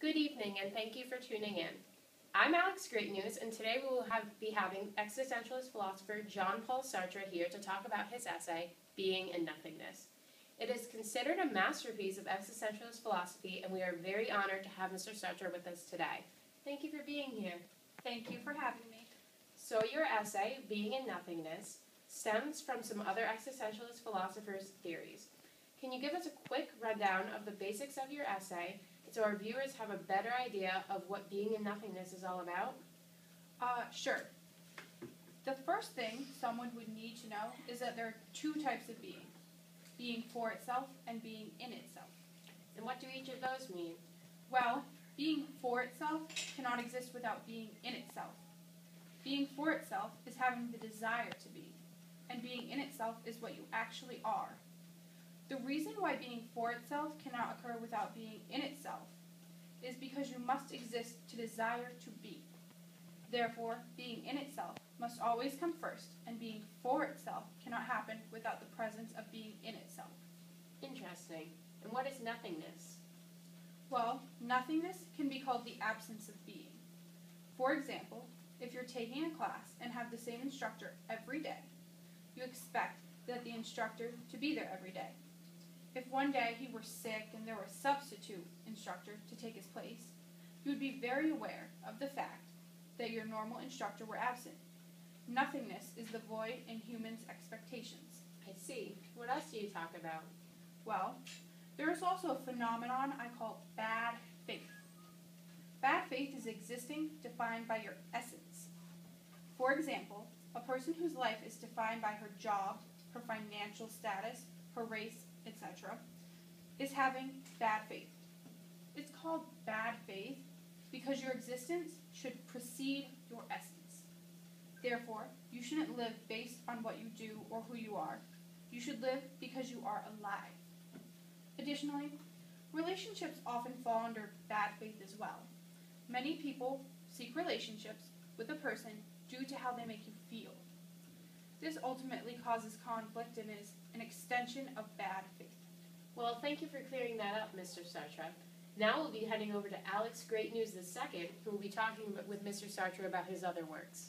Good evening, and thank you for tuning in. I'm Alex Great News, and today we will be having existentialist philosopher Jean-Paul Sartre here to talk about his essay, Being and Nothingness. It is considered a masterpiece of existentialist philosophy, and we are very honored to have Mr. Sartre with us today. Thank you for being here. Thank you for having me. So your essay, Being and Nothingness, stems from some other existentialist philosophers' theories. Can you give us a quick rundown of the basics of your essay so our viewers have a better idea of what being and nothingness is all about? Sure. The first thing someone would need to know is that there are two types of being for itself and being in itself. And what do each of those mean? Well, being for itself cannot exist without being in itself. Being for itself is having the desire to be, and being in itself is what you actually are. The reason why being for itself cannot occur without being in itself is because you must exist to desire to be. Therefore, being in itself must always come first, and being for itself cannot happen without the presence of being in itself. Interesting. And what is nothingness? Well, nothingness can be called the absence of being. For example, if you're taking a class and have the same instructor every day, you expect that the instructor to be there every day. If one day he were sick and there were a substitute instructor to take his place, you would be very aware of the fact that your normal instructor were absent. Nothingness is the void in humans' expectations. I see. What else do you talk about? Well, there is also a phenomenon I call bad faith. Bad faith is existing defined by your essence. For example, a person whose life is defined by her job, her financial status, her race, etc., is having bad faith. It's called bad faith because your existence should precede your essence. Therefore, you shouldn't live based on what you do or who you are. You should live because you are alive. Additionally, relationships often fall under bad faith as well. Many people seek relationships with a person due to how they make you feel. This ultimately causes conflict and is an extension of bad faith. Well, thank you for clearing that up, Mr. Sartre. Now we'll be heading over to Alex Great News II, who will be talking with Mr. Sartre about his other works.